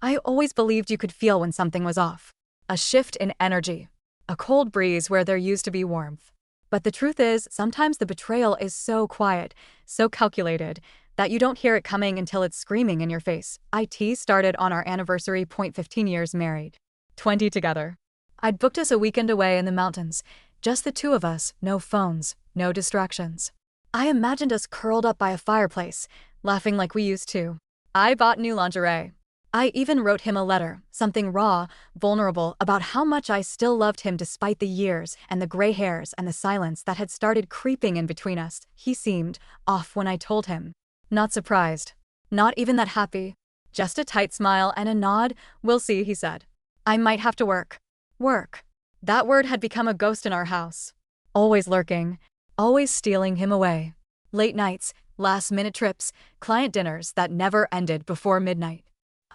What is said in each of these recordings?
I always believed you could feel when something was off. A shift in energy. A cold breeze where there used to be warmth. But the truth is, sometimes the betrayal is so quiet, so calculated, that you don't hear it coming until it's screaming in your face. IT started on our anniversary. 15 years married. 20 together. I'd booked us a weekend away in the mountains. Just the two of us, no phones, no distractions. I imagined us curled up by a fireplace, laughing like we used to. I bought new lingerie. I even wrote him a letter, something raw, vulnerable, about how much I still loved him despite the years and the gray hairs and the silence that had started creeping in between us. He seemed off when I told him. Not surprised. Not even that happy. Just a tight smile and a nod. "We'll see," he said. I might have to work. Work. That word had become a ghost in our house. Always lurking. Always stealing him away. Late nights, last-minute trips, client dinners that never ended before midnight.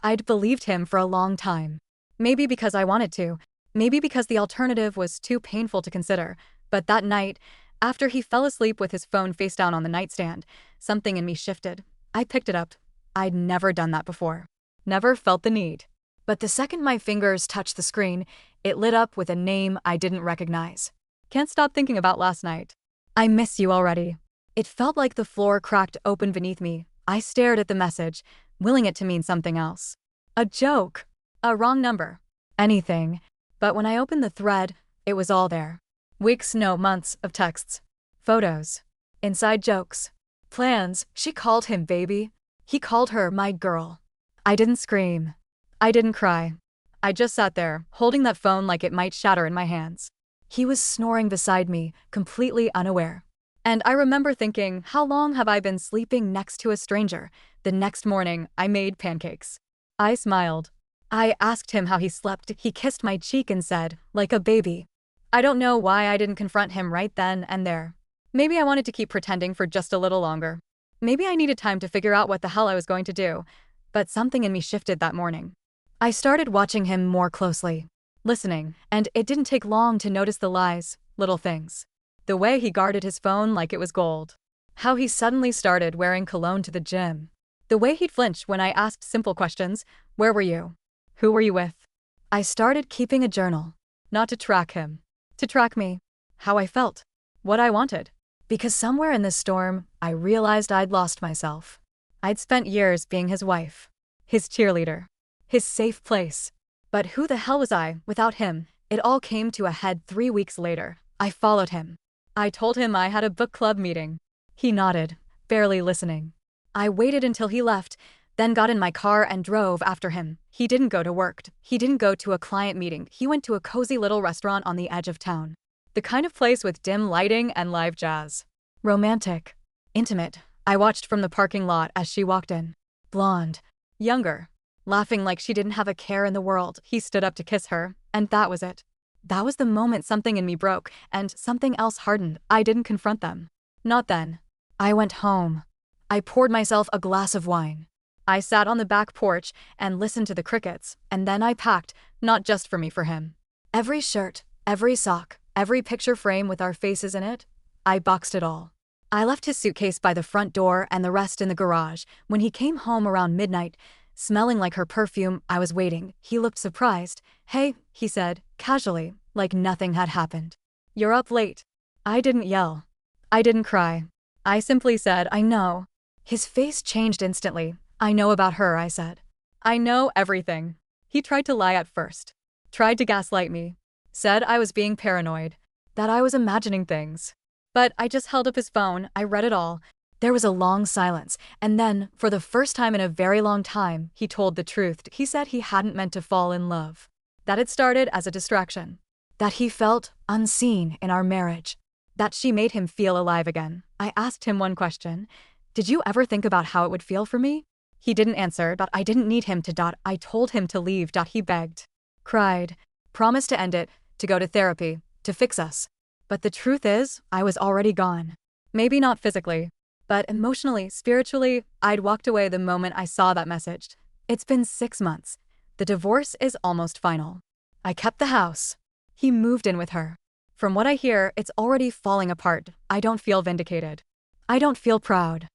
I'd believed him for a long time. Maybe because I wanted to. Maybe because the alternative was too painful to consider. But that night, after he fell asleep with his phone face down on the nightstand, something in me shifted. I picked it up. I'd never done that before. Never felt the need. But the second my fingers touched the screen, it lit up with a name I didn't recognize. Can't stop thinking about last night. I miss you already. It felt like the floor cracked open beneath me. I stared at the message, willing it to mean something else. A joke. A wrong number. Anything. But when I opened the thread, it was all there. Weeks, no, months of texts. Photos. Inside jokes. Plans. She called him baby. He called her my girl. I didn't scream. I didn't cry. I just sat there, holding that phone like it might shatter in my hands. He was snoring beside me, completely unaware. And I remember thinking, how long have I been sleeping next to a stranger? The next morning, I made pancakes. I smiled. I asked him how he slept. He kissed my cheek and said, like a baby. I don't know why I didn't confront him right then and there. Maybe I wanted to keep pretending for just a little longer. Maybe I needed time to figure out what the hell I was going to do. But something in me shifted that morning. I started watching him more closely. Listening, and it didn't take long to notice the lies, little things. The way he guarded his phone like it was gold. How he suddenly started wearing cologne to the gym. The way he'd flinch when I asked simple questions. Where were you? Who were you with? I started keeping a journal. Not to track him. To track me. How I felt. What I wanted. Because somewhere in this storm, I realized I'd lost myself. I'd spent years being his wife. His cheerleader. His safe place. But who the hell was I without him? It all came to a head 3 weeks later. I followed him. I told him I had a book club meeting. He nodded, barely listening. I waited until he left, then got in my car and drove after him. He didn't go to work. He didn't go to a client meeting. He went to a cozy little restaurant on the edge of town. The kind of place with dim lighting and live jazz. Romantic. Intimate. I watched from the parking lot as she walked in. Blonde. Younger. Laughing like she didn't have a care in the world. He stood up to kiss her, and that was it. That was the moment something in me broke, and something else hardened. I didn't confront them. Not then. I went home. I poured myself a glass of wine. I sat on the back porch and listened to the crickets, and then I packed, not just for me, for him. Every shirt, every sock, every picture frame with our faces in it, I boxed it all. I left his suitcase by the front door and the rest in the garage. When he came home around midnight, smelling like her perfume, I was waiting. He looked surprised. "Hey," he said, casually, like nothing had happened. "You're up late." I didn't yell. I didn't cry. I simply said, "I know." His face changed instantly. "I know about her," I said. "I know everything." He tried to lie at first. Tried to gaslight me. Said I was being paranoid. That I was imagining things. But I just held up his phone. I read it all. There was a long silence, and then, for the first time in a very long time, he told the truth. He said he hadn't meant to fall in love. That it started as a distraction. That he felt unseen in our marriage. That she made him feel alive again. I asked him one question. "Did you ever think about how it would feel for me?" He didn't answer, but I didn't need him to. I told him to leave. He begged. Cried. Promised to end it, to go to therapy, to fix us. But the truth is, I was already gone. Maybe not physically. But emotionally, spiritually, I'd walked away the moment I saw that message. It's been 6 months. The divorce is almost final. I kept the house. He moved in with her. From what I hear, it's already falling apart. I don't feel vindicated. I don't feel proud.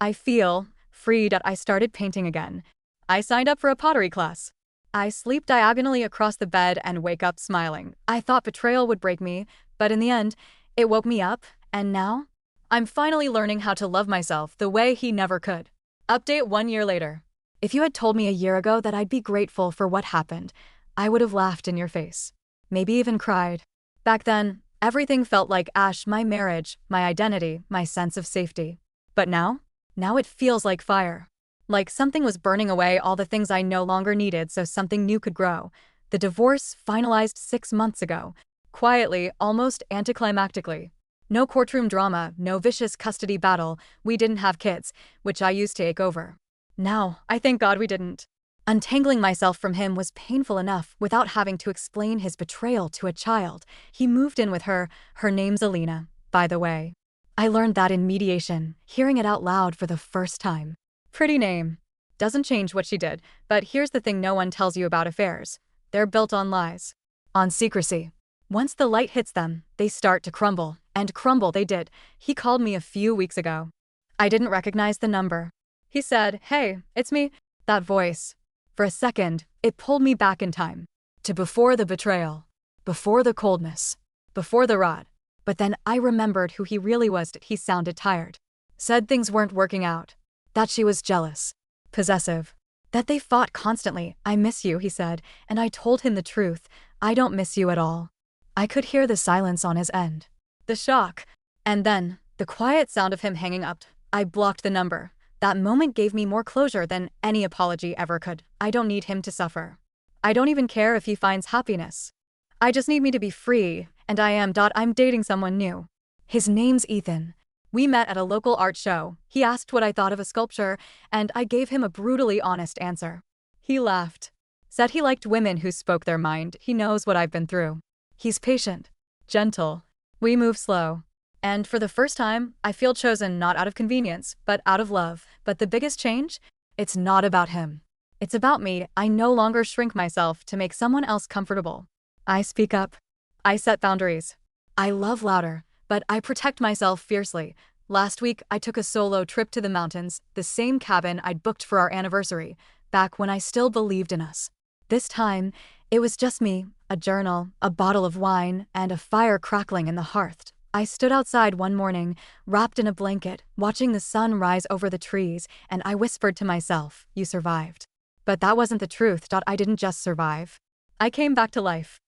I feel freed. I started painting again. I signed up for a pottery class. I sleep diagonally across the bed and wake up smiling. I thought betrayal would break me, but in the end, it woke me up, and now? I'm finally learning how to love myself the way he never could. Update 1 year later. If you had told me a year ago that I'd be grateful for what happened, I would have laughed in your face. Maybe even cried. Back then, everything felt like ash: my marriage, my identity, my sense of safety. But now? Now it feels like fire. Like something was burning away all the things I no longer needed so something new could grow. The divorce finalized 6 months ago. Quietly, almost anticlimactically. No courtroom drama, no vicious custody battle. We didn't have kids, which I used to take over. Now, I thank God we didn't. Untangling myself from him was painful enough without having to explain his betrayal to a child. He moved in with her. Her name's Alina, by the way. I learned that in mediation, hearing it out loud for the first time. Pretty name. Doesn't change what she did, but here's the thing no one tells you about affairs. They're built on lies. On secrecy. Once the light hits them, they start to crumble, and crumble they did. He called me a few weeks ago. I didn't recognize the number. He said, "Hey, it's me." That voice. For a second, it pulled me back in time. To before the betrayal. Before the coldness. Before the rot. But then I remembered who he really was. He sounded tired. Said things weren't working out. That she was jealous. Possessive. That they fought constantly. "I miss you," he said, and I told him the truth. "I don't miss you at all." I could hear the silence on his end. The shock. And then, the quiet sound of him hanging up. I blocked the number. That moment gave me more closure than any apology ever could. I don't need him to suffer. I don't even care if he finds happiness. I just need me to be free, and I am. I'm dating someone new. His name's Ethan. We met at a local art show. He asked what I thought of a sculpture, and I gave him a brutally honest answer. He laughed. Said he liked women who spoke their mind. He knows what I've been through. He's patient. Gentle. We move slow. And for the first time, I feel chosen not out of convenience, but out of love. But the biggest change? It's not about him. It's about me. I no longer shrink myself to make someone else comfortable. I speak up. I set boundaries. I love louder, but I protect myself fiercely. Last week, I took a solo trip to the mountains, the same cabin I'd booked for our anniversary, back when I still believed in us. This time, it was just me, a journal, a bottle of wine, and a fire crackling in the hearth. I stood outside one morning, wrapped in a blanket, watching the sun rise over the trees, and I whispered to myself, "You survived." But that wasn't the truth. I didn't just survive. I came back to life.